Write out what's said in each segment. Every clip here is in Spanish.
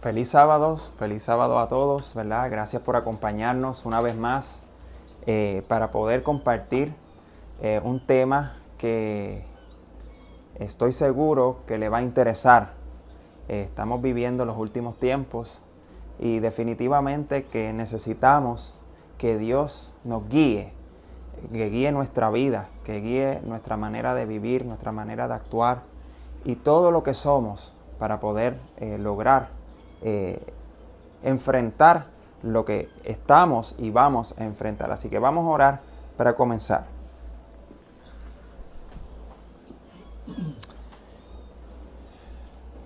Feliz sábado a todos, ¿verdad? Gracias por acompañarnos una vez más para poder compartir un tema que estoy seguro que le va a interesar. Estamos viviendo los últimos tiempos y definitivamente que necesitamos que Dios nos guíe, que guíe nuestra vida, que guíe nuestra manera de vivir, nuestra manera de actuar y todo lo que somos para poder lograr enfrentar lo que estamos y vamos a enfrentar. Así que vamos a orar para comenzar.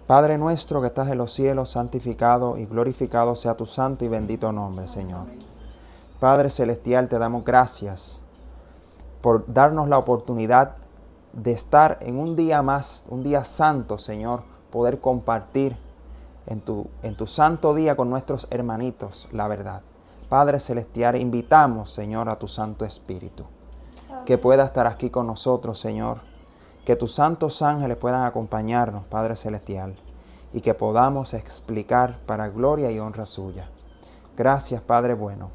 Padre nuestro que estás en los cielos, santificado y glorificado sea tu santo y bendito nombre, Señor. Padre celestial, te damos gracias por darnos la oportunidad de estar en un día más, un día santo, Señor, poder compartir en tu santo día con nuestros hermanitos la verdad. Padre celestial, invitamos, Señor, a tu Santo Espíritu, que pueda estar aquí con nosotros, Señor, que tus santos ángeles puedan acompañarnos, Padre celestial, y que podamos explicar para gloria y honra suya. Gracias, Padre bueno,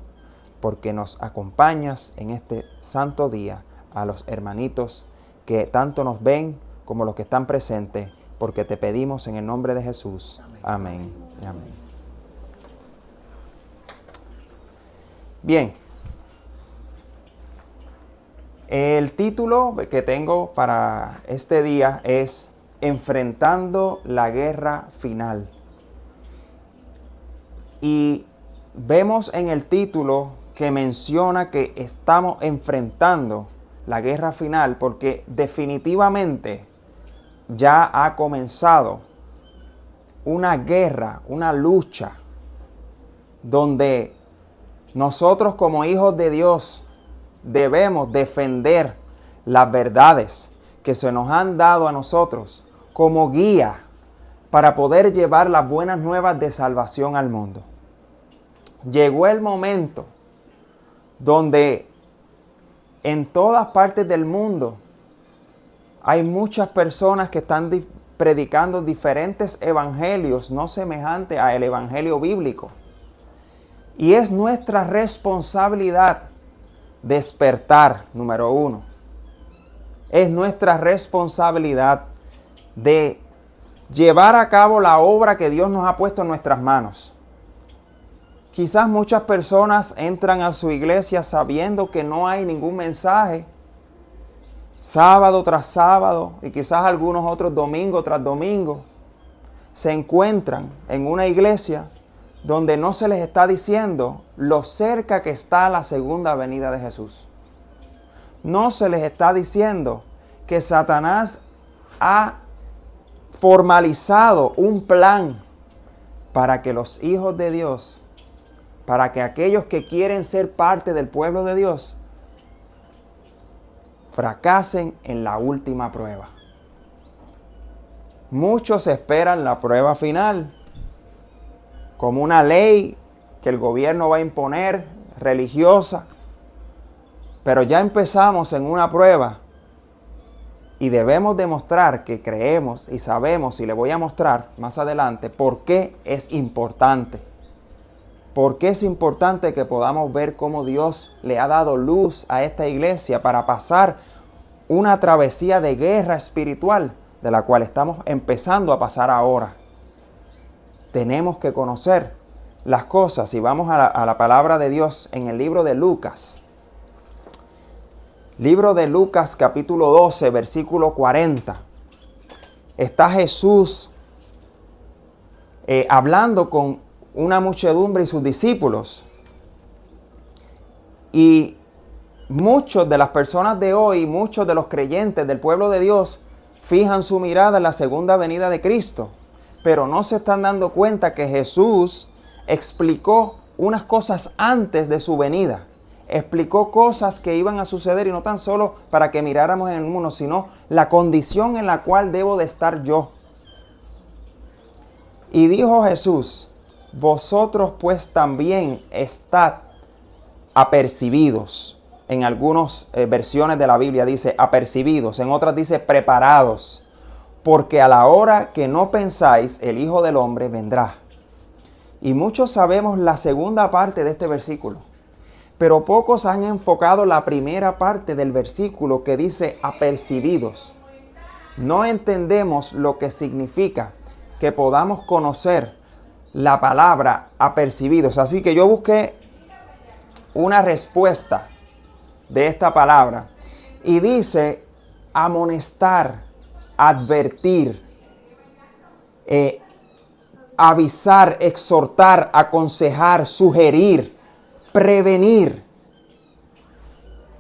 porque nos acompañas en este santo día a los hermanitos que tanto nos ven como los que están presentes, porque te pedimos en el nombre de Jesús. Amén. Amén. Bien. El título que tengo para este día es Enfrentando la guerra final. Y vemos en el título que menciona que estamos enfrentando la guerra final porque definitivamente ya ha comenzado una guerra, una lucha, donde nosotros como hijos de Dios debemos defender las verdades que se nos han dado a nosotros como guía para poder llevar las buenas nuevas de salvación al mundo. Llegó el momento donde en todas partes del mundo hay muchas personas que están predicando diferentes evangelios no semejantes al evangelio bíblico. Y es nuestra responsabilidad despertar, número uno. Es nuestra responsabilidad de llevar a cabo la obra que Dios nos ha puesto en nuestras manos. Quizás muchas personas entran a su iglesia sabiendo que no hay ningún mensaje, sábado tras sábado, y quizás algunos otros domingo tras domingo, se encuentran en una iglesia donde no se les está diciendo lo cerca que está la segunda venida de Jesús. No se les está diciendo que Satanás ha formalizado un plan para que los hijos de Dios, para que aquellos que quieren ser parte del pueblo de Dios, fracasen en la última prueba. Muchos esperan la prueba final como una ley que el gobierno va a imponer, religiosa. Pero ya empezamos en una prueba y debemos demostrar que creemos y sabemos, y le voy a mostrar más adelante, por qué es importante. ¿Por qué es importante que podamos ver cómo Dios le ha dado luz a esta iglesia para pasar una travesía de guerra espiritual de la cual estamos empezando a pasar ahora? Tenemos que conocer las cosas y vamos a la palabra de Dios en el libro de Lucas. Libro de Lucas capítulo 12, versículo 40. Está Jesús hablando con una muchedumbre y sus discípulos. Y muchos de las personas de hoy, muchos de los creyentes del pueblo de Dios, fijan su mirada en la segunda venida de Cristo. Pero no se están dando cuenta que Jesús explicó unas cosas antes de su venida. Explicó cosas que iban a suceder y no tan solo para que miráramos en el mundo, sino la condición en la cual debo de estar yo. Y dijo Jesús: vosotros pues también estad apercibidos. En algunas versiones de la Biblia dice apercibidos, en otras dice preparados, porque a la hora que no pensáis el Hijo del Hombre vendrá. Y muchos sabemos la segunda parte de este versículo, pero pocos han enfocado la primera parte del versículo que dice apercibidos. No entendemos lo que significa que podamos conocer la palabra apercibidos. Así que yo busqué una respuesta de esta palabra y dice amonestar, advertir, avisar, exhortar, aconsejar, sugerir, prevenir.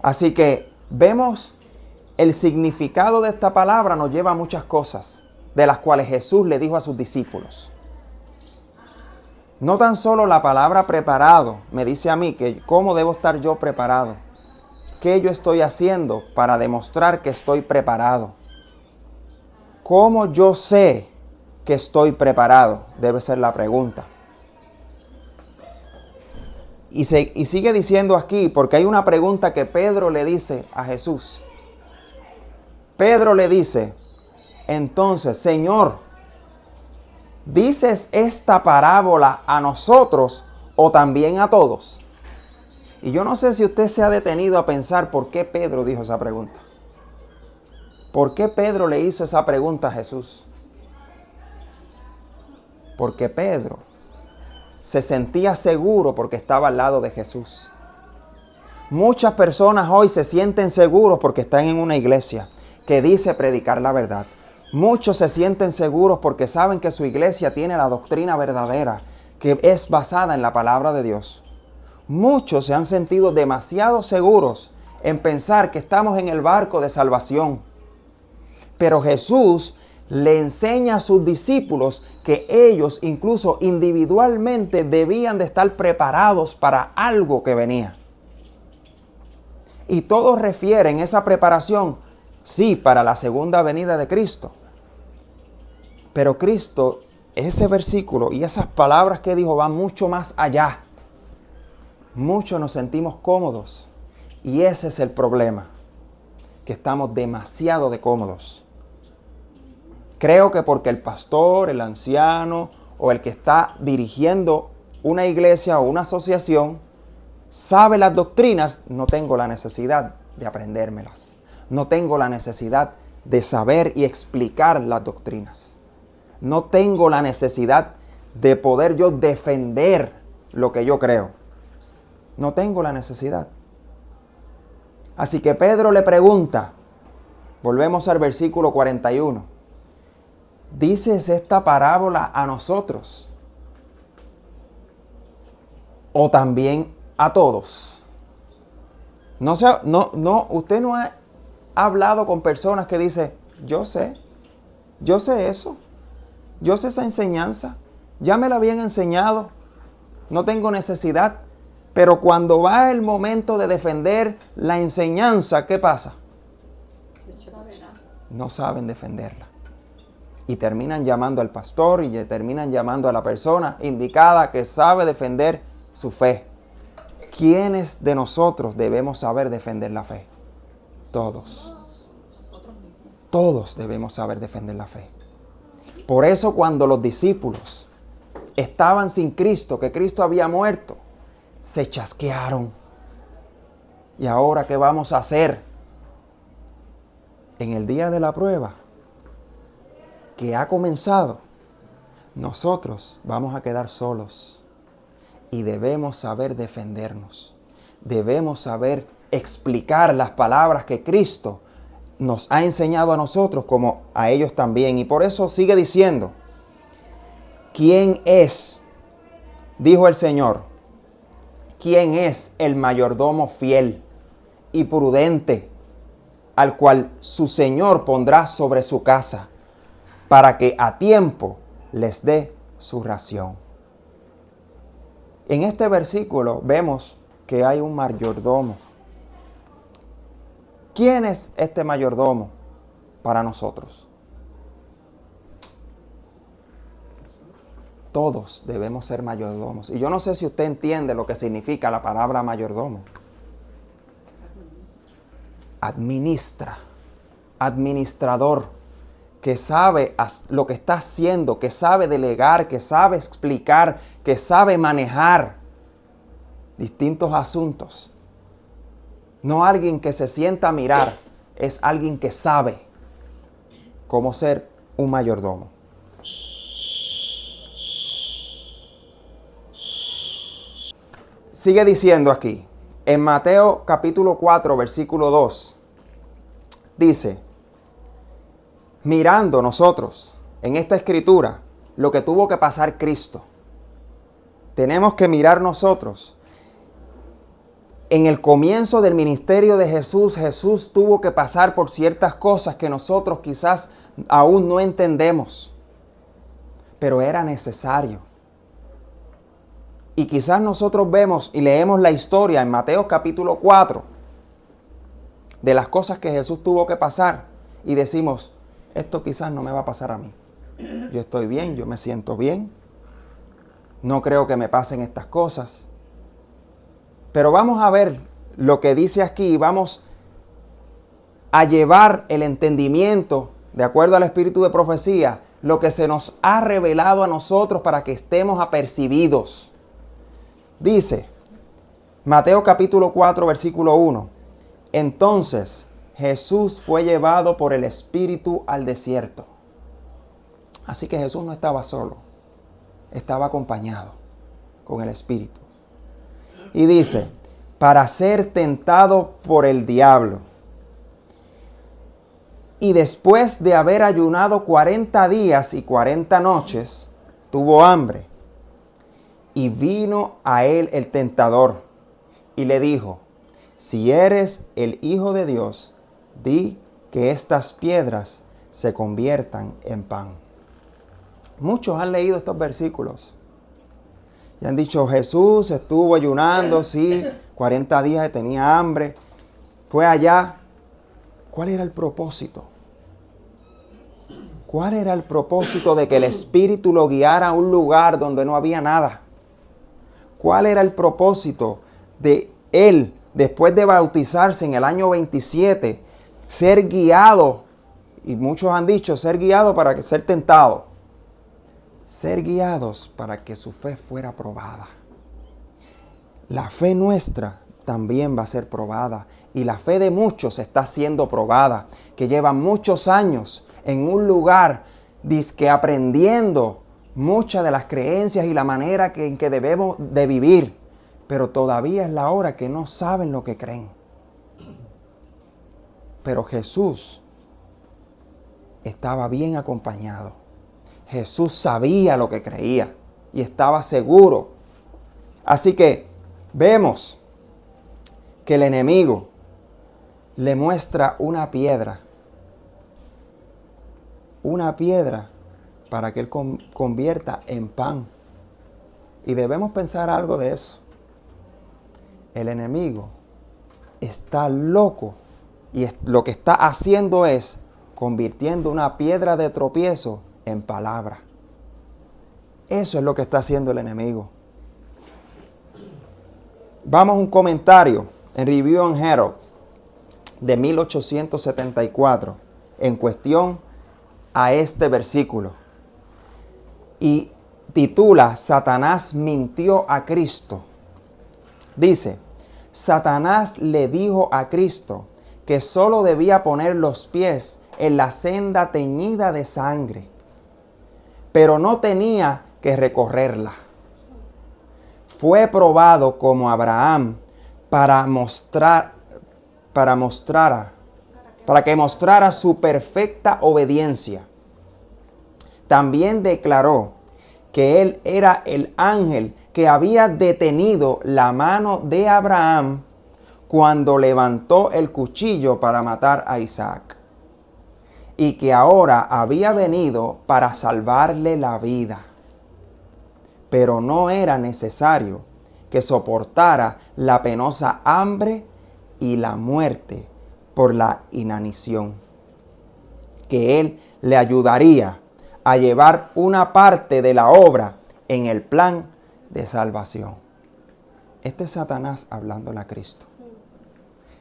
Así que vemos el significado de esta palabra nos lleva a muchas cosas, de las cuales Jesús le dijo a sus discípulos. No tan solo la palabra preparado me dice a mí que cómo debo estar yo preparado. ¿Qué yo estoy haciendo para demostrar que estoy preparado? ¿Cómo yo sé que estoy preparado? Debe ser la pregunta. Y sigue diciendo aquí, porque hay una pregunta que Pedro le dice a Jesús. Pedro le dice, entonces, Señor, ¿dices esta parábola a nosotros o también a todos? Y yo no sé si usted se ha detenido a pensar por qué Pedro dijo esa pregunta. ¿Por qué Pedro le hizo esa pregunta a Jesús? Porque Pedro se sentía seguro porque estaba al lado de Jesús. Muchas personas hoy se sienten seguros porque están en una iglesia que dice predicar la verdad. Muchos se sienten seguros porque saben que su iglesia tiene la doctrina verdadera, que es basada en la palabra de Dios. Muchos se han sentido demasiado seguros en pensar que estamos en el barco de salvación. Pero Jesús le enseña a sus discípulos que ellos incluso individualmente debían de estar preparados para algo que venía. Y todos refieren esa preparación, sí, para la segunda venida de Cristo. Pero Cristo, ese versículo y esas palabras que dijo van mucho más allá. Muchos nos sentimos cómodos y ese es el problema, que estamos demasiado cómodos. Creo que porque el pastor, el anciano o el que está dirigiendo una iglesia o una asociación sabe las doctrinas, no tengo la necesidad de aprendérmelas. No tengo la necesidad de saber y explicar las doctrinas. No tengo la necesidad de poder yo defender lo que yo creo. No tengo la necesidad. Así que Pedro le pregunta, volvemos al versículo 41. ¿Dices esta parábola a nosotros o también a todos? Usted no ha hablado con personas que dicen, yo sé eso, yo sé esa enseñanza, ya me la habían enseñado, no tengo necesidad. Pero cuando va el momento de defender la enseñanza, ¿qué pasa? No saben defenderla. Y terminan llamando al pastor y terminan llamando a la persona indicada que sabe defender su fe. ¿Quiénes de nosotros debemos saber defender la fe? Todos. Todos debemos saber defender la fe. Por eso cuando los discípulos estaban sin Cristo, que Cristo había muerto, se chasquearon. ¿Y ahora qué vamos a hacer? En el día de la prueba que ha comenzado, nosotros vamos a quedar solos y debemos saber defendernos. Debemos saber explicar las palabras que Cristo nos ha enseñado a nosotros como a ellos también. Y por eso sigue diciendo, ¿quién es? Dijo el Señor. ¿Quién es el mayordomo fiel y prudente al cual su Señor pondrá sobre su casa para que a tiempo les dé su ración? En este versículo vemos que hay un mayordomo. ¿Quién es este mayordomo para nosotros? Todos debemos ser mayordomos. Y yo no sé si usted entiende lo que significa la palabra mayordomo. Administra, administrador, que sabe lo que está haciendo, que sabe delegar, que sabe explicar, que sabe manejar distintos asuntos. No alguien que se sienta a mirar, es alguien que sabe cómo ser un mayordomo. Sigue diciendo aquí, en Mateo capítulo 4, versículo 2, dice, mirando nosotros en esta escritura lo que tuvo que pasar Cristo, tenemos que mirar nosotros. En el comienzo del ministerio de Jesús, Jesús tuvo que pasar por ciertas cosas que nosotros quizás aún no entendemos, pero era necesario. Y quizás nosotros vemos y leemos la historia en Mateo capítulo 4 de las cosas que Jesús tuvo que pasar y decimos, esto quizás no me va a pasar a mí. Yo estoy bien, yo me siento bien. No creo que me pasen estas cosas. Pero vamos a ver lo que dice aquí y vamos a llevar el entendimiento, de acuerdo al espíritu de profecía, lo que se nos ha revelado a nosotros para que estemos apercibidos. Dice, Mateo capítulo 4, versículo 1. Entonces Jesús fue llevado por el Espíritu al desierto. Así que Jesús no estaba solo, estaba acompañado con el Espíritu. Y dice, para ser tentado por el diablo. Y después de haber ayunado 40 días y 40 noches, tuvo hambre. Y vino a él el tentador y le dijo, si eres el Hijo de Dios, di que estas piedras se conviertan en pan. Muchos han leído estos versículos y han dicho, Jesús estuvo ayunando, sí, 40 días y tenía hambre. Fue allá. ¿Cuál era el propósito? ¿Cuál era el propósito de que el Espíritu lo guiara a un lugar donde no había nada? ¿Cuál era el propósito de él, después de bautizarse en el año 27, ser guiado? Y muchos han dicho, ser guiado para que ser tentado. Ser guiados para que su fe fuera probada. La fe nuestra también va a ser probada. Y la fe de muchos está siendo probada, que llevan muchos años en un lugar dizque aprendiendo muchas de las creencias y la manera en que debemos de vivir, pero todavía es la hora que no saben lo que creen. Pero Jesús estaba bien acompañado. Jesús sabía lo que creía y estaba seguro. Así que vemos que el enemigo le muestra una piedra para que él convierta en pan. Y debemos pensar algo de eso. El enemigo está loco y lo que está haciendo es convirtiendo una piedra de tropiezo en palabra. Eso es lo que está haciendo el enemigo. Vamos a un comentario en Review and Herald de 1874 en cuestión a este versículo. Y titula Satanás mintió a Cristo. Dice, Satanás le dijo a Cristo que solo debía poner los pies en la senda teñida de sangre, pero no tenía que recorrerla. Fue probado como Abraham para que mostrara su perfecta obediencia. También declaró que él era el ángel que había detenido la mano de Abraham cuando levantó el cuchillo para matar a Isaac, y que ahora había venido para salvarle la vida. Pero no era necesario que soportara la penosa hambre y la muerte por la inanición, que él le ayudaría a llevar una parte de la obra en el plan de salvación. Este es Satanás hablándole a Cristo.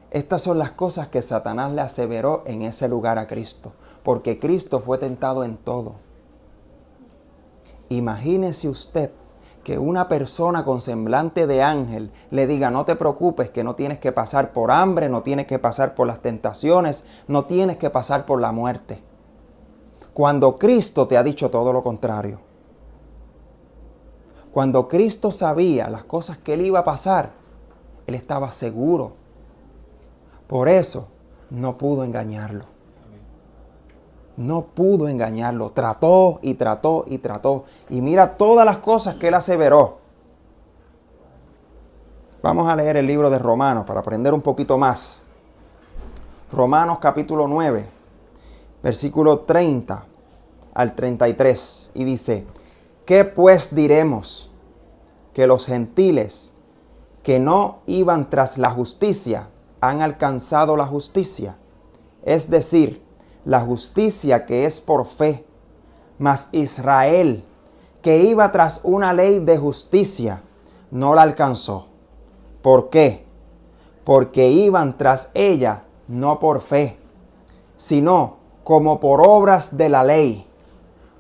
Estas son las cosas que Satanás le aseveró en ese lugar a Cristo. porque Cristo fue tentado en todo. Imagínese usted que una persona con semblante de ángel le diga: no te preocupes, que no tienes que pasar por hambre, no tienes que pasar por las tentaciones, no tienes que pasar por la muerte. Cuando Cristo te ha dicho todo lo contrario. Cuando Cristo sabía las cosas que Él iba a pasar, Él estaba seguro. Por eso no pudo engañarlo. No pudo engañarlo. Trató y trató y trató. Y mira todas las cosas que Él aseveró. Vamos a leer el libro de Romanos para aprender un poquito más. Romanos capítulo 9, versículo 30 al 33. Y dice: ¿qué pues diremos? Que los gentiles que no iban tras la justicia han alcanzado la justicia. Es decir, la justicia que es por fe. Mas Israel, que iba tras una ley de justicia, no la alcanzó. ¿Por qué? Porque iban tras ella no por fe, sino como por obras de la ley,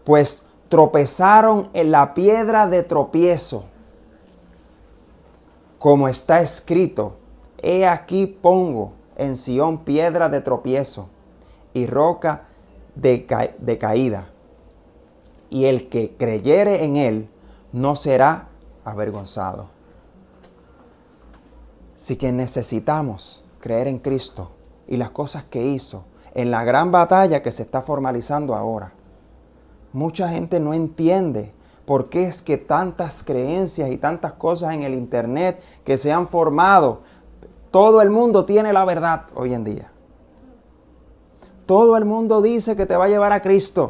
pues tropezaron en la piedra de tropiezo. Como está escrito: he aquí pongo en Sión piedra de tropiezo y roca de caída, y el que creyere en él no será avergonzado. Así que necesitamos creer en Cristo y las cosas que hizo en la gran batalla que se está formalizando ahora. Mucha gente no entiende por qué es que tantas creencias y tantas cosas en el internet que se han formado. Todo el mundo tiene la verdad hoy en día. Todo el mundo dice que te va a llevar a Cristo.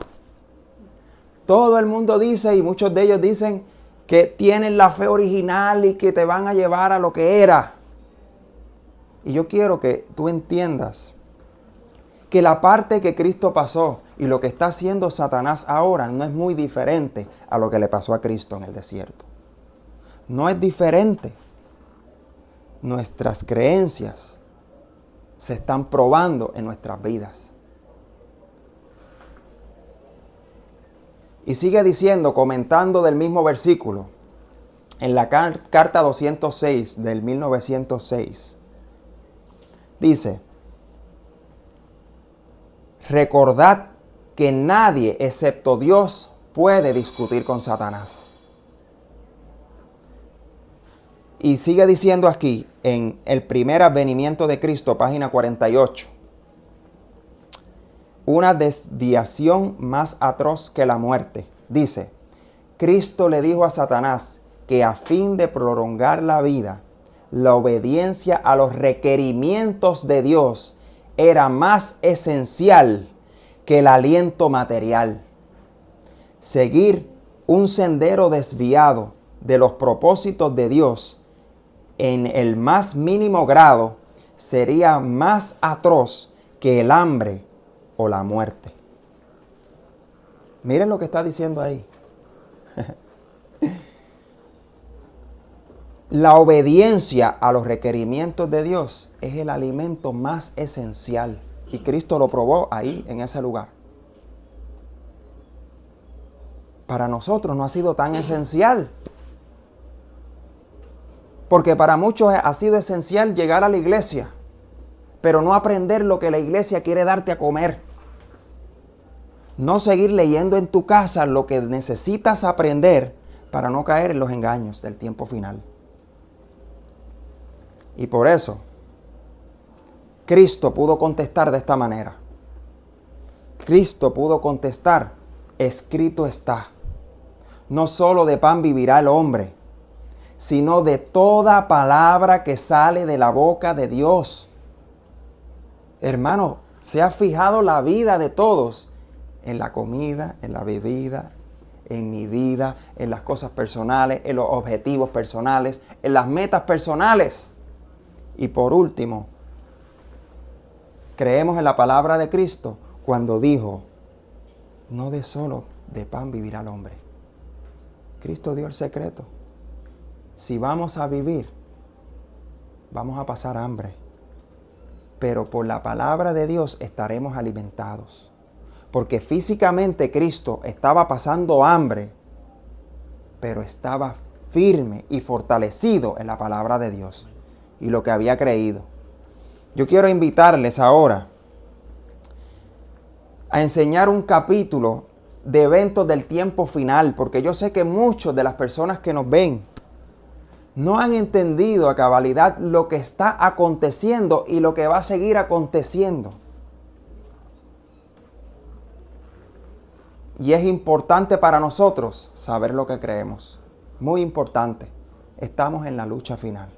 Todo el mundo dice, y muchos de ellos dicen, que tienen la fe original y que te van a llevar a lo que era. Y yo quiero que tú entiendas que la parte que Cristo pasó y lo que está haciendo Satanás ahora no es muy diferente a lo que le pasó a Cristo en el desierto. No es diferente. Nuestras creencias se están probando en nuestras vidas. Y sigue diciendo, comentando del mismo versículo, en la carta 206 del 1906, dice: recordad que nadie excepto Dios puede discutir con Satanás. Y sigue diciendo aquí, en el primer advenimiento de Cristo, página 48, una desviación más atroz que la muerte. Dice: Cristo le dijo a Satanás que a fin de prolongar la vida, la obediencia a los requerimientos de Dios era más esencial que el aliento material. Seguir un sendero desviado de los propósitos de Dios en el más mínimo grado sería más atroz que el hambre o la muerte. Miren lo que está diciendo ahí. La obediencia a los requerimientos de Dios es el alimento más esencial. Y Cristo lo probó ahí, en ese lugar. Para nosotros no ha sido tan esencial. Porque para muchos ha sido esencial llegar a la iglesia, pero no aprender lo que la iglesia quiere darte a comer. No seguir leyendo en tu casa lo que necesitas aprender para no caer en los engaños del tiempo final. Y por eso, Cristo pudo contestar de esta manera. Cristo pudo contestar: escrito está. No solo de pan vivirá el hombre, sino de toda palabra que sale de la boca de Dios. Hermano, ¿se ha fijado la vida de todos en la comida, en la bebida, en mi vida, en las cosas personales, en los objetivos personales, en las metas personales? Y por último, creemos en la palabra de Cristo cuando dijo: no de solo de pan vivirá el hombre. Cristo dio el secreto. Si vamos a vivir, vamos a pasar hambre, pero por la palabra de Dios estaremos alimentados. porque físicamente Cristo estaba pasando hambre, pero estaba firme y fortalecido en la palabra de Dios y lo que había creído. Yo quiero invitarles ahora a enseñar un capítulo de eventos del tiempo final, porque yo sé que muchas de las personas que nos ven no han entendido a cabalidad lo que está aconteciendo y lo que va a seguir aconteciendo. Y es importante para nosotros saber lo que creemos. Muy importante. Estamos en la lucha final.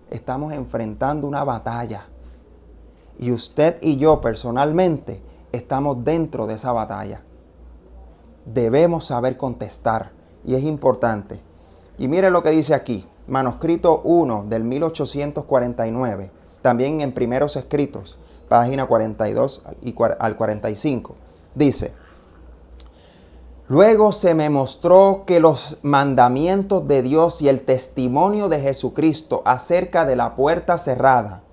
Estamos enfrentando una batalla. Y usted y yo personalmente estamos dentro de esa batalla. Debemos saber contestar. Y es importante. Y mire lo que dice aquí. Manuscrito 1 del 1849. También en Primeros Escritos. Página 42 al 45. Dice: luego se me mostró que los mandamientos de Dios y el testimonio de Jesucristo acerca de la puerta cerrada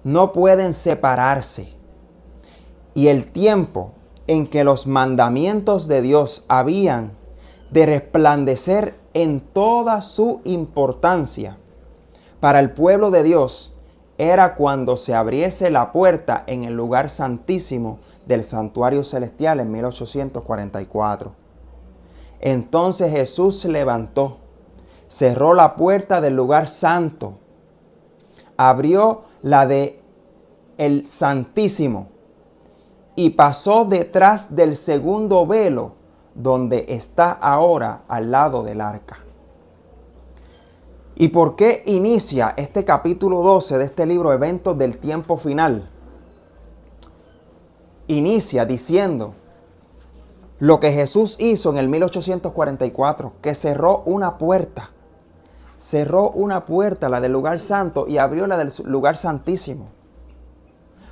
no pueden separarse. Y el tiempo en que los mandamientos de Dios habían de resplandecer en toda su importancia para el pueblo de Dios era cuando se abriese la puerta en el lugar santísimo del santuario celestial en 1844. Entonces Jesús se levantó, cerró la puerta del lugar santo, abrió la de el Santísimo y pasó detrás del segundo velo donde está ahora al lado del arca. ¿Y por qué inicia este capítulo 12 de este libro, Eventos del Tiempo Final? Inicia diciendo lo que Jesús hizo en el 1844, que cerró una puerta. Cerró una puerta, la del lugar santo, y abrió la del lugar santísimo.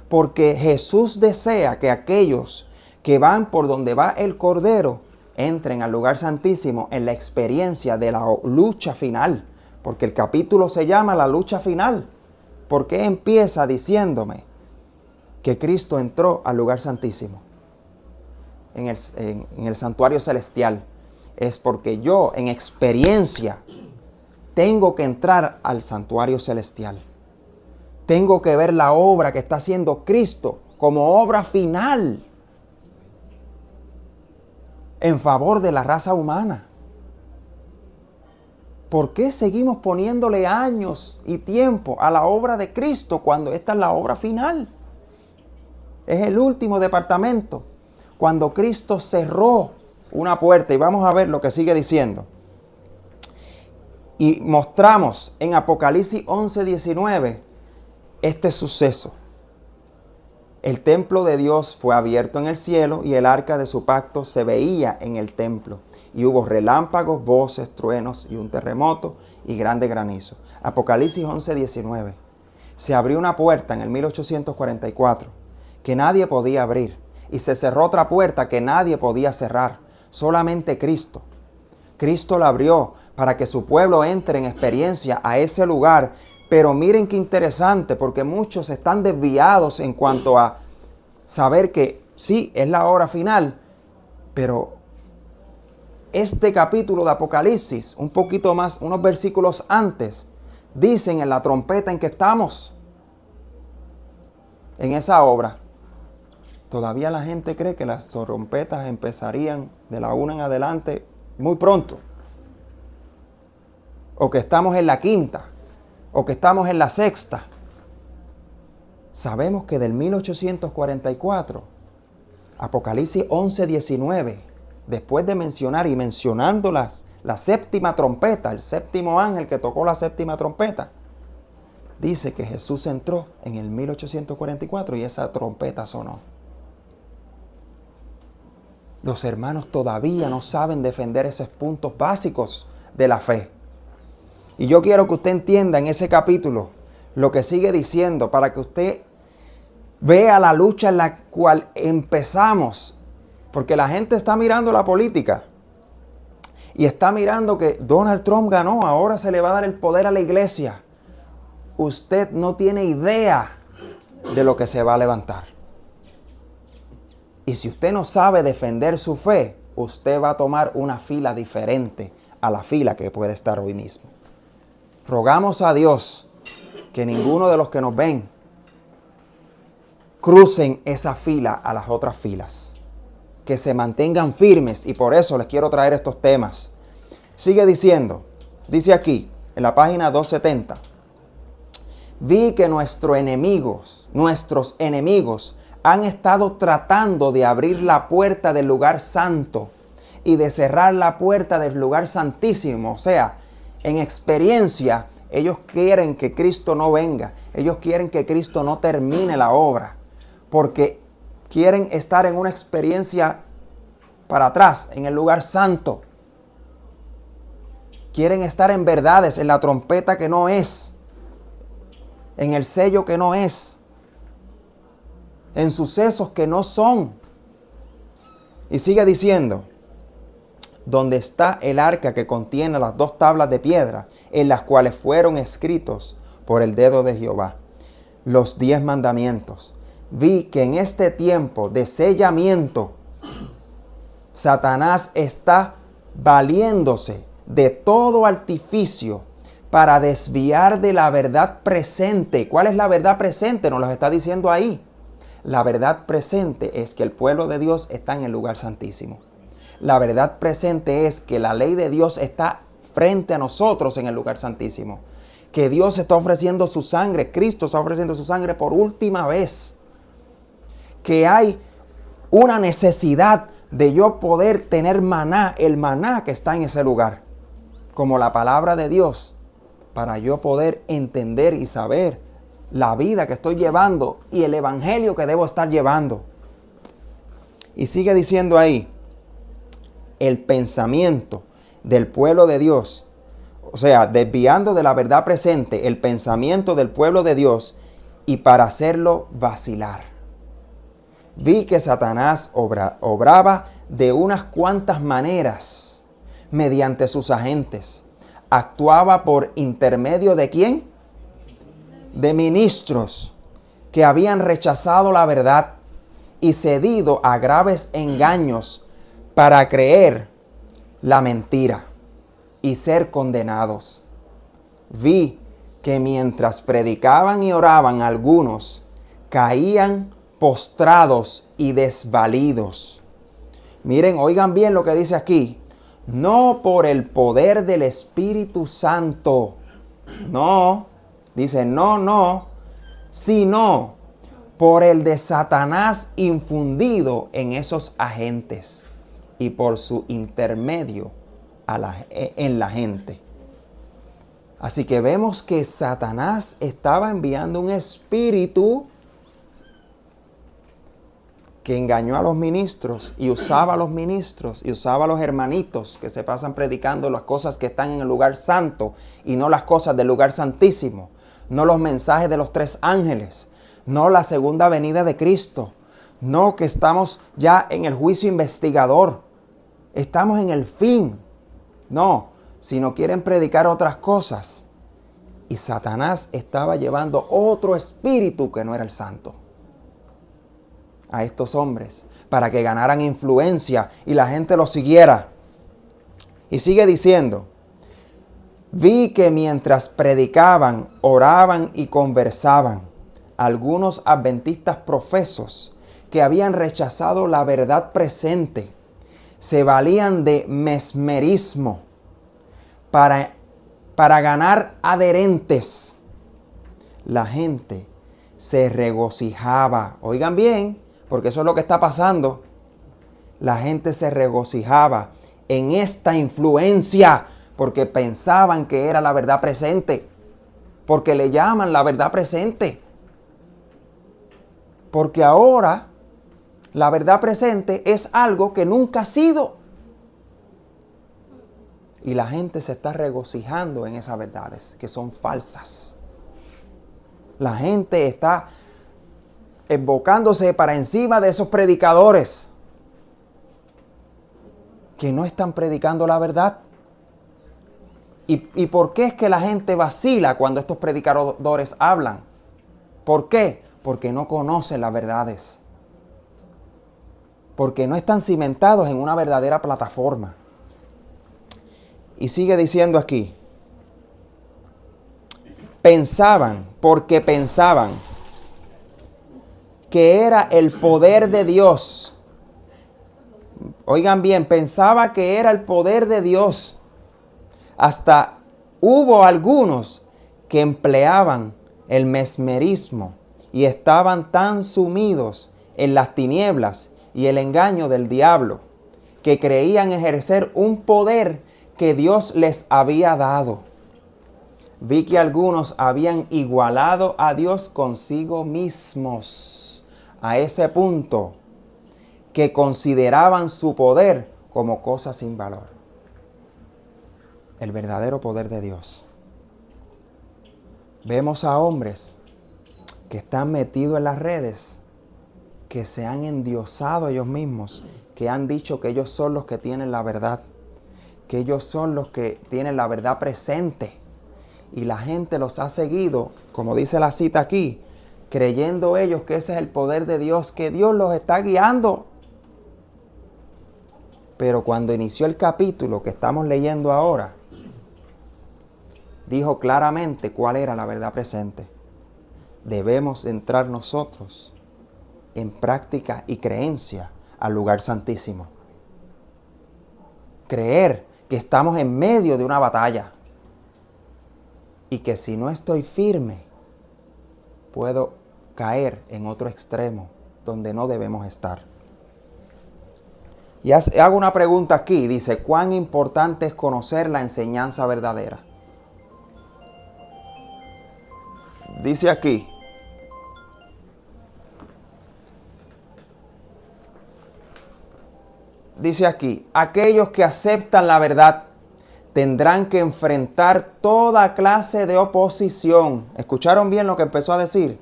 Porque Jesús desea que aquellos que van por donde va el Cordero entren al lugar santísimo en la experiencia de la lucha final. Porque el capítulo se llama la lucha final. ¿Por qué empieza diciéndome que Cristo entró al lugar santísimo? En el santuario celestial? Es porque yo en experiencia tengo que entrar al santuario celestial. Tengo que ver la obra que está haciendo Cristo como obra final en favor de la raza humana. ¿Por qué seguimos poniéndole años y tiempo a la obra de Cristo cuando esta es la obra final? Es el último departamento. Cuando Cristo cerró una puerta, y vamos a ver lo que sigue diciendo. Y mostramos en Apocalipsis 11:19 este suceso. El templo de Dios fue abierto en el cielo y el arca de su pacto se veía en el templo. Y hubo relámpagos, voces, truenos y un terremoto y grande granizo. Apocalipsis 11:19. Se abrió una puerta en el 1844 que nadie podía abrir. Y se cerró otra puerta que nadie podía cerrar. Solamente Cristo. Cristo la abrió para que su pueblo entre en experiencia a ese lugar. Pero miren qué interesante, porque muchos están desviados en cuanto a saber que sí, es la hora final, pero este capítulo de Apocalipsis, un poquito más, unos versículos antes, dicen en la trompeta en que estamos, en esa obra. Todavía la gente cree que las trompetas empezarían de la 1 en adelante muy pronto. O que estamos en la 5ª. O que estamos en la 6ª. Sabemos que del 1844, Apocalipsis 11:19, después de mencionar y mencionando la 7ª trompeta, el 7º ángel que tocó la 7ª trompeta, dice que Jesús entró en el 1844 y esa trompeta sonó. Los hermanos todavía no saben defender esos puntos básicos de la fe. Y yo quiero que usted entienda en ese capítulo lo que sigue diciendo para que usted vea la lucha en la cual empezamos. Porque la gente está mirando la política y está mirando que Donald Trump ganó, ahora se le va a dar el poder a la iglesia. Usted no tiene idea de lo que se va a levantar. Y si usted no sabe defender su fe, usted va a tomar una fila diferente a la fila que puede estar hoy mismo. Rogamos a Dios que ninguno de los que nos ven crucen esa fila a las otras filas. Que se mantengan firmes, y por eso les quiero traer estos temas. Sigue diciendo, dice aquí, en la página 270. Vi que nuestros enemigos han estado tratando de abrir la puerta del lugar santo y de cerrar la puerta del lugar santísimo. O sea, en experiencia, ellos quieren que Cristo no venga. Ellos quieren que Cristo no termine la obra. Porque quieren estar en una experiencia para atrás, en el lugar santo. Quieren estar en verdades, en la trompeta que no es, en el sello que no es, en sucesos que no son. Y sigue diciendo, donde está el arca que contiene las 2 tablas de piedra, en las cuales fueron escritos por el dedo de Jehová los 10 mandamientos. Vi que en este tiempo de sellamiento, Satanás está valiéndose de todo artificio para desviar de la verdad presente. ¿Cuál es la verdad presente? Nos lo está diciendo ahí. La verdad presente es que el pueblo de Dios está en el lugar santísimo. La verdad presente es que la ley de Dios está frente a nosotros en el lugar santísimo. Que Dios está ofreciendo su sangre, Cristo está ofreciendo su sangre por última vez. Que hay una necesidad de yo poder tener maná, el maná que está en ese lugar, como la palabra de Dios, para yo poder entender y saber la vida que estoy llevando y el evangelio que debo estar llevando. Y sigue diciendo ahí, el pensamiento del pueblo de Dios, o sea, desviando de la verdad presente el pensamiento del pueblo de Dios y para hacerlo vacilar. Vi que Satanás obraba de unas cuantas maneras mediante sus agentes. Actuaba por intermedio ¿de quién? De ministros que habían rechazado la verdad y cedido a graves engaños para creer la mentira y ser condenados. Vi que mientras predicaban y oraban, algunos caían postrados y desvalidos. Miren, oigan bien lo que dice aquí. No por el poder del Espíritu Santo. No, dice no, sino por el de Satanás infundido en esos agentes y por su intermedio en la gente. Así que vemos que Satanás estaba enviando un espíritu que engañó a los ministros y usaba a los ministros y usaba a los hermanitos que se pasan predicando las cosas que están en el lugar santo y no las cosas del lugar santísimo, no los mensajes de los 3 ángeles, no la segunda venida de Cristo, no que estamos ya en el juicio investigador, estamos en el fin, no, sino quieren predicar otras cosas. Y Satanás estaba llevando otro espíritu que no era el santo a estos hombres para que ganaran influencia y la gente los siguiera. Y sigue diciendo, vi que mientras predicaban, oraban y conversaban, algunos adventistas profesos que habían rechazado la verdad presente, se valían de mesmerismo para ganar adherentes. La gente se regocijaba. Oigan bien, porque eso es lo que está pasando. La gente se regocijaba en esta influencia porque pensaban que era la verdad presente. Porque le llaman la verdad presente. Porque ahora la verdad presente es algo que nunca ha sido. Y la gente se está regocijando en esas verdades que son falsas. La gente está embocándose para encima de esos predicadores que no están predicando la verdad. ¿Y por qué es que la gente vacila cuando estos predicadores hablan? ¿Por qué? Porque no conocen las verdades. porque no están cimentados en una verdadera plataforma. Y sigue diciendo aquí, pensaban que era el poder de Dios. Oigan bien, pensaba que era el poder de Dios. Hasta hubo algunos que empleaban el mesmerismo y estaban tan sumidos en las tinieblas y el engaño del diablo que creían ejercer un poder que Dios les había dado. Vi que algunos habían igualado a Dios consigo mismos a ese punto que consideraban su poder como cosa sin valor. El verdadero poder de Dios. Vemos a hombres que están metidos en las redes, que se han endiosado ellos mismos, que han dicho que ellos son los que tienen la verdad, que ellos son los que tienen la verdad presente. Y la gente los ha seguido, como dice la cita aquí, creyendo ellos que ese es el poder de Dios, que Dios los está guiando. Pero cuando inició el capítulo que estamos leyendo ahora, dijo claramente cuál era la verdad presente. Debemos entrar nosotros en práctica y creencia al lugar santísimo. Creer que estamos en medio de una batalla y que si no estoy firme, puedo caer en otro extremo donde no debemos estar. Y hago una pregunta aquí, dice, ¿cuán importante es conocer la enseñanza verdadera? Dice aquí, aquellos que aceptan la verdad tendrán que enfrentar toda clase de oposición. ¿Escucharon bien lo que empezó a decir?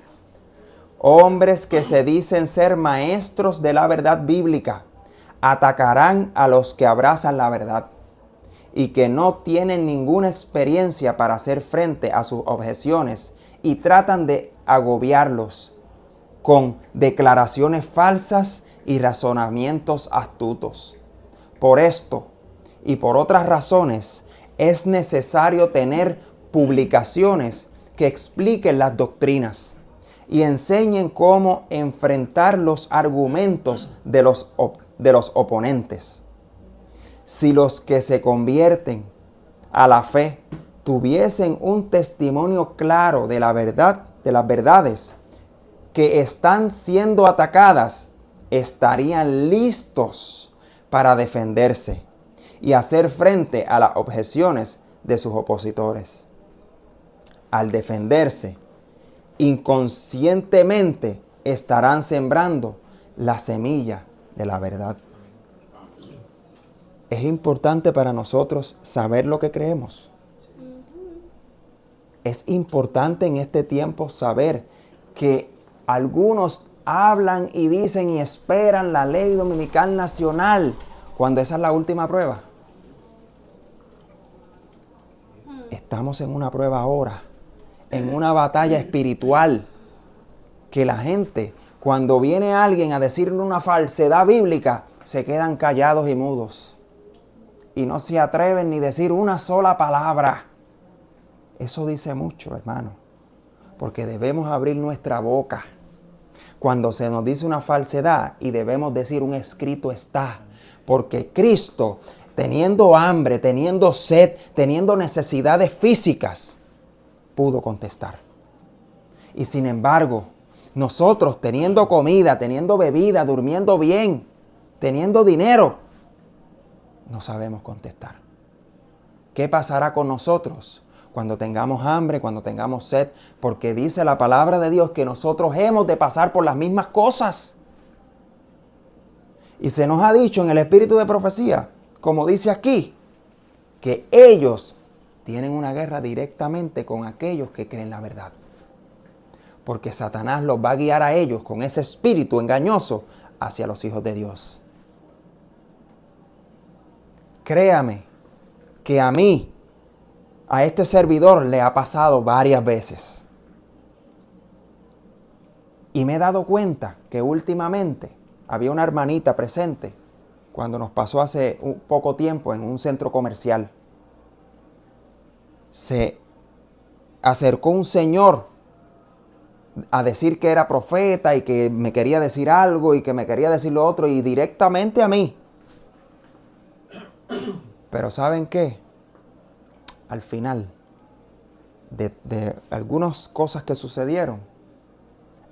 Hombres que se dicen ser maestros de la verdad bíblica atacarán a los que abrazan la verdad y que no tienen ninguna experiencia para hacer frente a sus objeciones y tratan de agobiarlos con declaraciones falsas y razonamientos astutos. Por esto y por otras razones es necesario tener publicaciones que expliquen las doctrinas y enseñen cómo enfrentar los argumentos de los oponentes. Si los que se convierten a la fe tuviesen un testimonio claro de la verdad, de las verdades que están siendo atacadas, estarían listos para defenderse y hacer frente a las objeciones de sus opositores. Al defenderse, inconscientemente estarán sembrando la semilla de la verdad. Es importante para nosotros saber lo que creemos. Es importante en este tiempo saber que algunos hablan y dicen y esperan la ley dominical nacional cuando esa es la última prueba. Estamos en una prueba ahora, en una batalla espiritual, que la gente, cuando viene alguien a decirle una falsedad bíblica, se quedan callados y mudos. Y no se atreven ni decir una sola palabra. Eso dice mucho, hermano, porque debemos abrir nuestra boca cuando se nos dice una falsedad y debemos decir un escrito está, porque Cristo, teniendo hambre, teniendo sed, teniendo necesidades físicas, pudo contestar. Y sin embargo, nosotros teniendo comida, teniendo bebida, durmiendo bien, teniendo dinero, no sabemos contestar. ¿Qué pasará con nosotros cuando tengamos hambre, cuando tengamos sed? Porque dice la palabra de Dios que nosotros hemos de pasar por las mismas cosas. Y se nos ha dicho en el espíritu de profecía, como dice aquí, que ellos tienen una guerra directamente con aquellos que creen la verdad. Porque Satanás los va a guiar a ellos con ese espíritu engañoso hacia los hijos de Dios. Créame que a mí, a este servidor le ha pasado varias veces. Y me he dado cuenta que últimamente había una hermanita presente cuando nos pasó hace un poco tiempo en un centro comercial. Se acercó un señor a decir que era profeta y que me quería decir algo y que me quería decir lo otro y directamente a mí. Pero ¿saben qué? Al final de algunas cosas que sucedieron,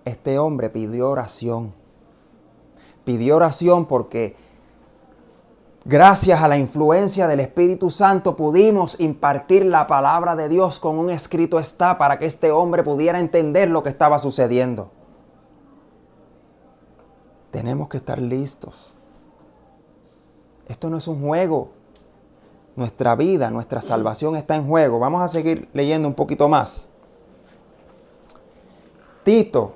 este hombre pidió oración. Pidió oración porque gracias a la influencia del Espíritu Santo pudimos impartir la palabra de Dios con un escrito está para que este hombre pudiera entender lo que estaba sucediendo. Tenemos que estar listos. Esto no es un juego. Nuestra vida, nuestra salvación está en juego. Vamos a seguir leyendo un poquito más. Tito,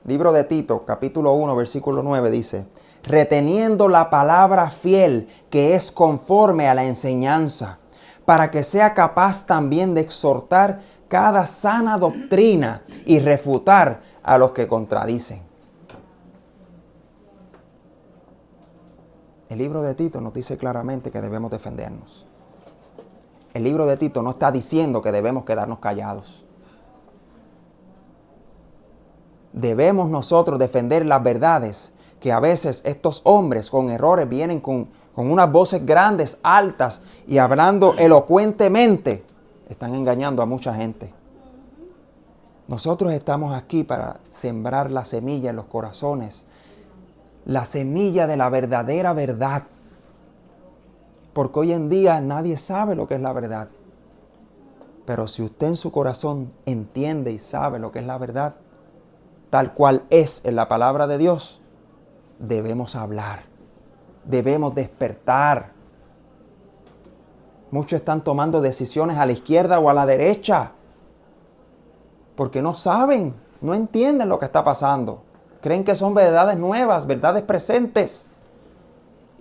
libro de Tito, capítulo 1, versículo 9 dice: reteniendo la palabra fiel que es conforme a la enseñanza, para que sea capaz también de exhortar cada sana doctrina y refutar a los que contradicen. El libro de Tito nos dice claramente que debemos defendernos. El libro de Tito no está diciendo que debemos quedarnos callados. Debemos nosotros defender las verdades que a veces estos hombres con errores vienen con unas voces grandes, altas y hablando elocuentemente. Están engañando a mucha gente. Nosotros estamos aquí para sembrar la semilla en los corazones. La semilla de la verdadera verdad. Porque hoy en día nadie sabe lo que es la verdad. Pero si usted en su corazón entiende y sabe lo que es la verdad, tal cual es en la palabra de Dios, debemos hablar. Debemos despertar. Muchos están tomando decisiones a la izquierda o a la derecha. Porque no saben, no entienden lo que está pasando. Creen que son verdades nuevas, verdades presentes.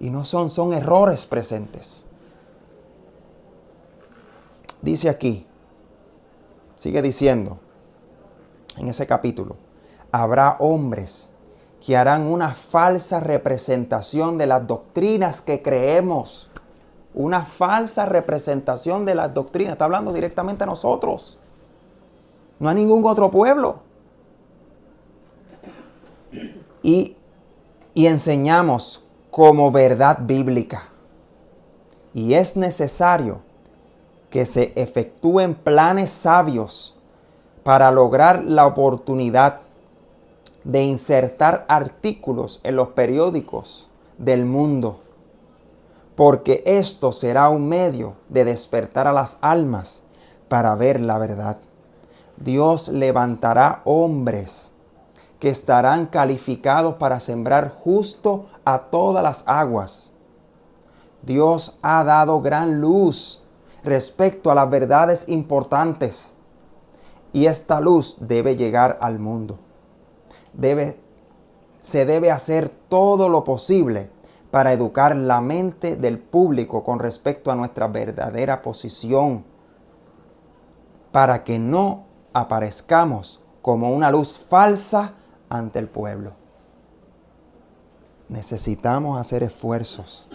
Y no son errores presentes. Dice aquí, sigue diciendo en ese capítulo: habrá hombres que harán una falsa representación de las doctrinas que creemos. Una falsa representación de las doctrinas. Está hablando directamente a nosotros. No a ningún otro pueblo. Y enseñamos como verdad bíblica. Y es necesario que se efectúen planes sabios para lograr la oportunidad de insertar artículos en los periódicos del mundo, porque esto será un medio de despertar a las almas para ver la verdad. Dios levantará hombres que estarán calificados para sembrar justo a todas las aguas. Dios ha dado gran luz respecto a las verdades importantes y esta luz debe llegar al mundo. Se debe hacer todo lo posible para educar la mente del público con respecto a nuestra verdadera posición, para que no aparezcamos como una luz falsa ante el pueblo. Necesitamos hacer esfuerzos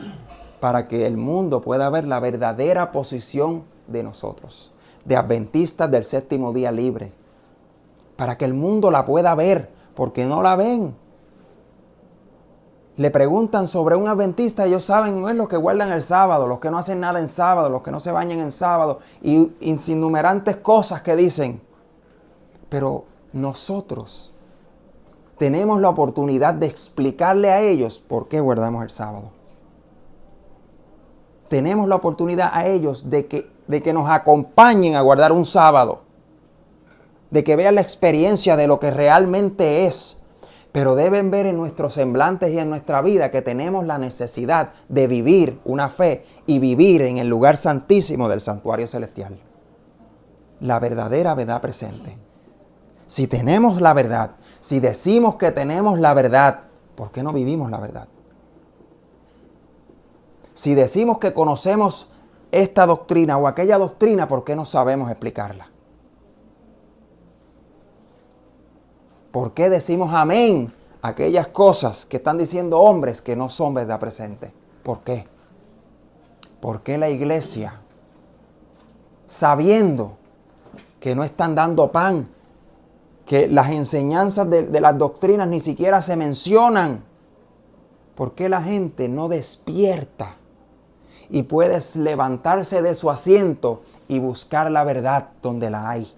para que el mundo pueda ver la verdadera posición de nosotros, de adventistas del séptimo día libre, para que el mundo la pueda ver, porque no la ven. Le preguntan sobre un adventista, ellos saben, no es los que guardan el sábado, los que no hacen nada en sábado, los que no se bañan en sábado y innumerantes cosas que dicen. Pero nosotros tenemos la oportunidad de explicarle a ellos por qué guardamos el sábado. Tenemos la oportunidad a ellos de que nos acompañen a guardar un sábado, de que vean la experiencia de lo que realmente es. Pero deben ver en nuestros semblantes y en nuestra vida que tenemos la necesidad de vivir una fe y vivir en el lugar santísimo del santuario celestial. La verdadera verdad presente. Si tenemos la verdad, si decimos que tenemos la verdad, ¿por qué no vivimos la verdad? Si decimos que conocemos esta doctrina o aquella doctrina, ¿por qué no sabemos explicarla? ¿Por qué decimos amén aquellas cosas que están diciendo hombres que no son verdad presente. ¿Por qué? ¿Por qué la iglesia, sabiendo que no están dando pan, que las enseñanzas de las doctrinas ni siquiera se mencionan, por qué la gente no despierta y puede levantarse de su asiento y buscar la verdad donde la hay?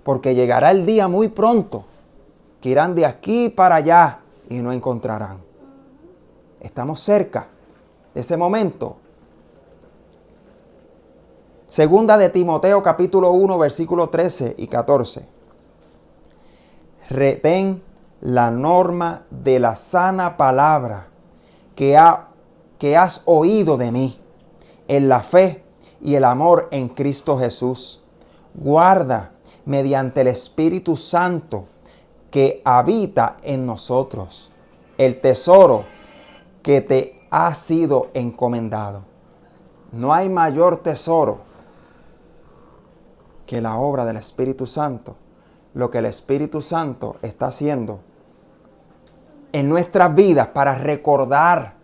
Porque llegará el día muy pronto que irán de aquí para allá y no encontrarán. Estamos cerca de ese momento. Segunda de Timoteo capítulo 1 versículos 13 y 14. Retén la norma de la sana palabra que has oído de mí, en la fe y el amor en Cristo Jesús. Guarda mediante el Espíritu Santo que habita en nosotros el tesoro que te ha sido encomendado. No hay mayor tesoro que la obra del Espíritu Santo, lo que el Espíritu Santo está haciendo en nuestras vidas para recordar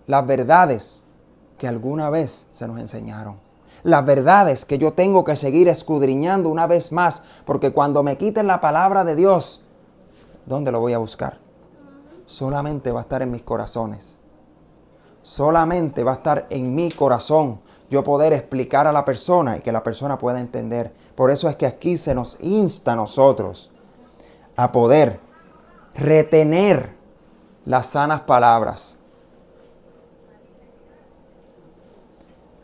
las verdades que alguna vez se nos enseñaron. Las verdades que yo tengo que seguir escudriñando una vez más, porque cuando me quiten la palabra de Dios, ¿dónde lo voy a buscar? Solamente va a estar en mis corazones. Solamente va a estar en mi corazón yo poder explicar a la persona y que la persona pueda entender. Por eso es que aquí se nos insta a nosotros a poder retener las sanas palabras.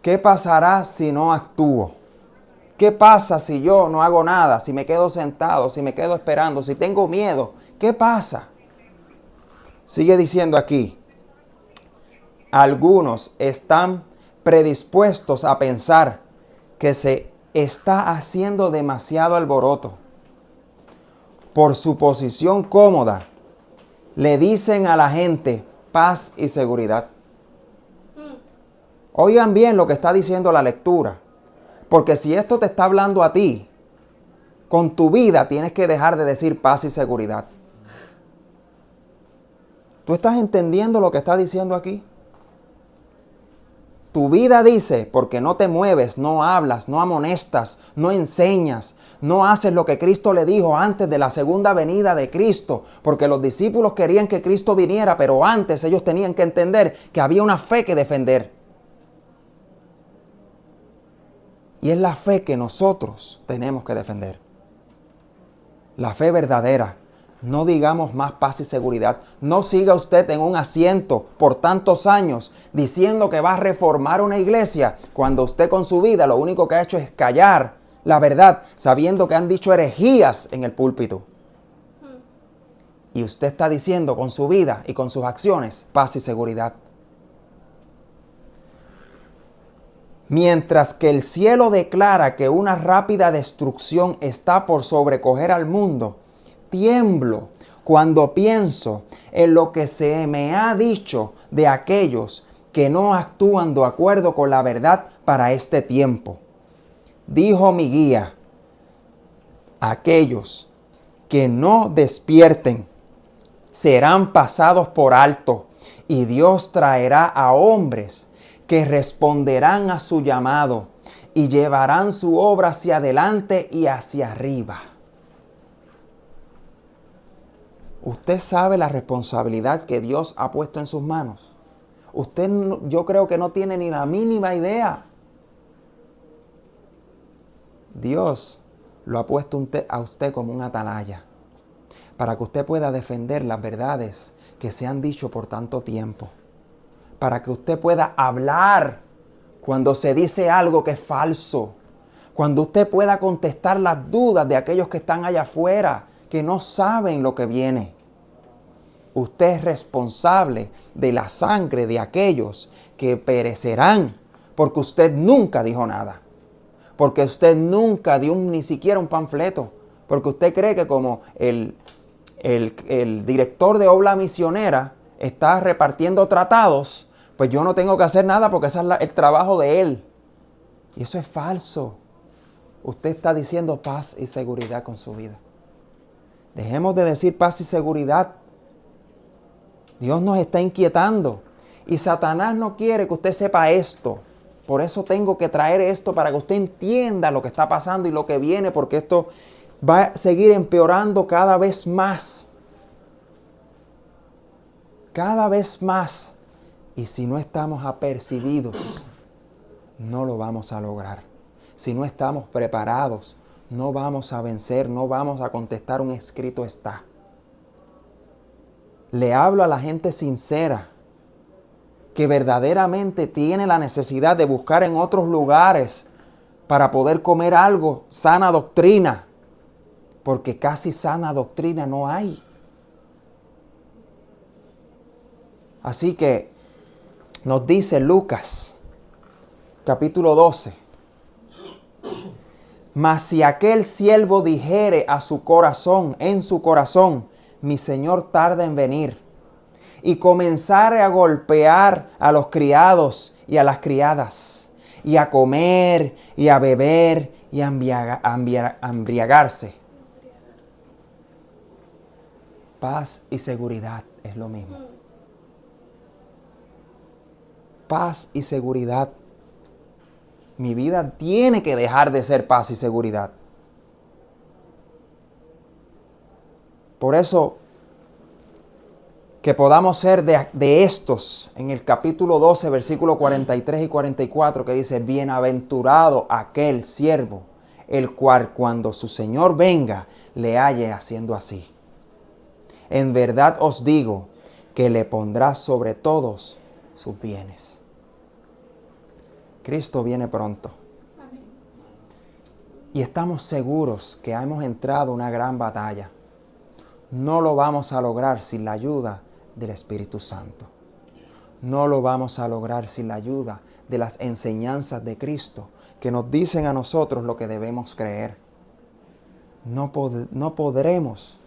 ¿Qué pasará si no actúo? ¿Qué pasa si yo no hago nada? Si me quedo sentado, si me quedo esperando, si tengo miedo. ¿Qué pasa? Sigue diciendo aquí. Algunos están predispuestos a pensar que se está haciendo demasiado alboroto. Por su posición cómoda, le dicen a la gente paz y seguridad. Oigan bien lo que está diciendo la lectura. Porque si esto te está hablando a ti, con tu vida tienes que dejar de decir paz y seguridad. ¿Tú estás entendiendo lo que está diciendo aquí? Tu vida dice, porque no te mueves, no hablas, no amonestas, no enseñas, no haces lo que Cristo le dijo antes de la segunda venida de Cristo, porque los discípulos querían que Cristo viniera, pero antes ellos tenían que entender que había una fe que defender. Y es la fe que nosotros tenemos que defender. La fe verdadera. No digamos más paz y seguridad. No siga usted en un asiento por tantos años diciendo que va a reformar una iglesia cuando usted con su vida lo único que ha hecho es callar la verdad, sabiendo que han dicho herejías en el púlpito. Y usted está diciendo con su vida y con sus acciones paz y seguridad. Mientras que el cielo declara que una rápida destrucción está por sobrecoger al mundo, tiemblo cuando pienso en lo que se me ha dicho de aquellos que no actúan de acuerdo con la verdad para este tiempo. Dijo mi guía, aquellos que no despierten serán pasados por alto y Dios traerá a hombres que responderán a su llamado y llevarán su obra hacia adelante y hacia arriba. Usted sabe la responsabilidad que Dios ha puesto en sus manos. Usted, yo creo que no tiene ni la mínima idea. Dios lo ha puesto a usted como un atalaya para que usted pueda defender las verdades que se han dicho por tanto tiempo. Para que usted pueda hablar cuando se dice algo que es falso. Cuando usted pueda contestar las dudas de aquellos que están allá afuera, que no saben lo que viene. Usted es responsable de la sangre de aquellos que perecerán porque usted nunca dijo nada. Porque usted nunca dio ni siquiera un panfleto. Porque usted cree que como el director de obra misionera está repartiendo tratados, pues yo no tengo que hacer nada porque ese es el trabajo de él. Y eso es falso. Usted está diciendo paz y seguridad con su vida. Dejemos de decir paz y seguridad Dios nos está inquietando. Y Satanás no quiere que usted sepa esto. Por eso tengo que traer esto para que usted entienda lo que está pasando y lo que viene, porque esto va a seguir empeorando cada vez más. Cada vez más. Y si no estamos apercibidos, no lo vamos a lograr. Si no estamos preparados, no vamos a vencer, no vamos a contestar un escrito está. Le hablo a la gente sincera, que verdaderamente tiene la necesidad de buscar en otros lugares para poder comer algo, sana doctrina, porque casi sana doctrina no hay. Así que nos dice Lucas, capítulo 12, mas si aquel siervo dijere a su corazón, en su corazón, mi señor tarda en venir, y comenzare a golpear a los criados y a las criadas, y a comer y a beber y a embriagarse. Paz y seguridad es lo mismo. Paz y seguridad. Mi vida tiene que dejar de ser paz y seguridad. Por eso, que podamos ser de estos, en el capítulo 12, versículos 43 y 44, que dice, bienaventurado aquel siervo, el cual cuando su Señor venga, le halle haciendo así. En verdad os digo, que le pondrá sobre todos sus bienes. Cristo viene pronto. Y estamos seguros que hemos entrado en una gran batalla. No lo vamos a lograr sin la ayuda del Espíritu Santo. No lo vamos a lograr sin la ayuda de las enseñanzas de Cristo que nos dicen a nosotros lo que debemos creer. No podremos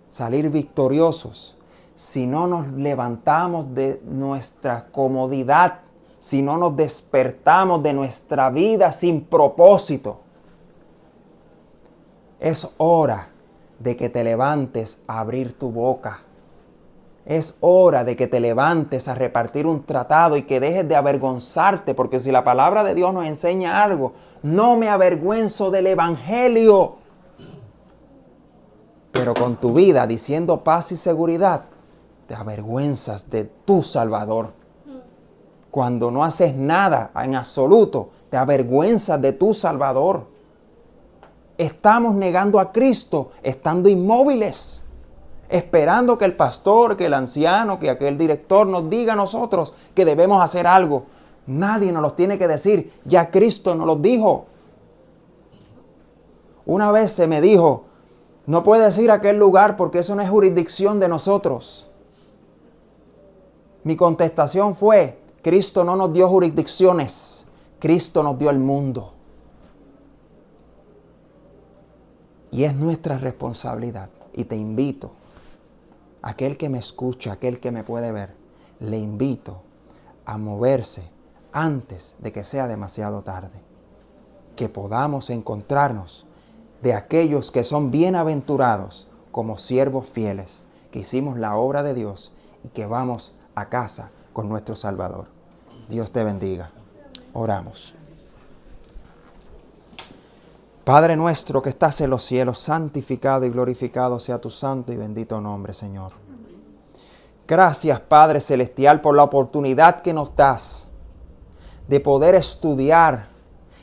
salir victoriosos si no nos levantamos de nuestra comodidad, si no nos despertamos de nuestra vida sin propósito. Es hora de que te levantes a abrir tu boca. Es hora de que te levantes a repartir un tratado y que dejes de avergonzarte, porque si la palabra de Dios nos enseña algo, no me avergüenzo del Evangelio. Pero con tu vida diciendo paz y seguridad, te avergüenzas de tu Salvador. Cuando no haces nada en absoluto, te avergüenzas de tu Salvador. Estamos negando a Cristo estando inmóviles, esperando que el pastor, que el anciano, que aquel director nos diga a nosotros que debemos hacer algo. Nadie nos los tiene que decir, ya Cristo nos los dijo. Una vez se me dijo, no puedes ir a aquel lugar porque eso no es jurisdicción de nosotros. Mi contestación fue, Cristo no nos dio jurisdicciones, Cristo nos dio el mundo. Y es nuestra responsabilidad. Y te invito, aquel que me escucha, aquel que me puede ver, le invito a moverse antes de que sea demasiado tarde. Que podamos encontrarnos de aquellos que son bienaventurados como siervos fieles, que hicimos la obra de Dios y que vamos a casa con nuestro Salvador. Dios te bendiga. Oramos. Padre nuestro que estás en los cielos, santificado y glorificado sea tu santo y bendito nombre, Señor. Gracias, Padre Celestial, por la oportunidad que nos das de poder estudiar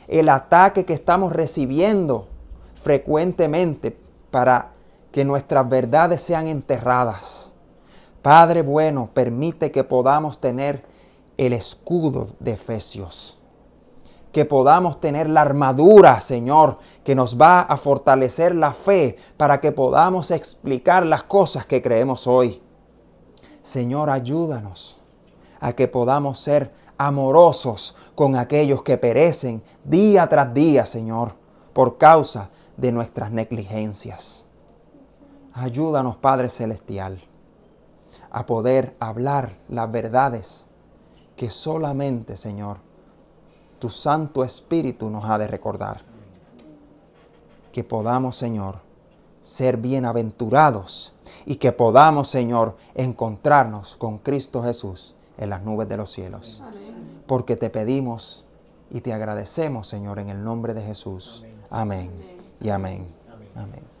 el ataque que estamos recibiendo frecuentemente para que nuestras verdades sean enterradas. Padre bueno, permite que podamos tener el escudo de Efesios. Que podamos tener la armadura, Señor, que nos va a fortalecer la fe para que podamos explicar las cosas que creemos hoy. Señor, ayúdanos a que podamos ser amorosos con aquellos que perecen día tras día, Señor, por causa de nuestras negligencias. Ayúdanos, Padre Celestial, a poder hablar las verdades que solamente, Señor, tu Santo Espíritu nos ha de recordar. Que podamos, Señor, ser bienaventurados y que podamos, Señor, encontrarnos con Cristo Jesús en las nubes de los cielos. Amén. Porque te pedimos y te agradecemos, Señor, en el nombre de Jesús. Amén y amén. Amén. Amén.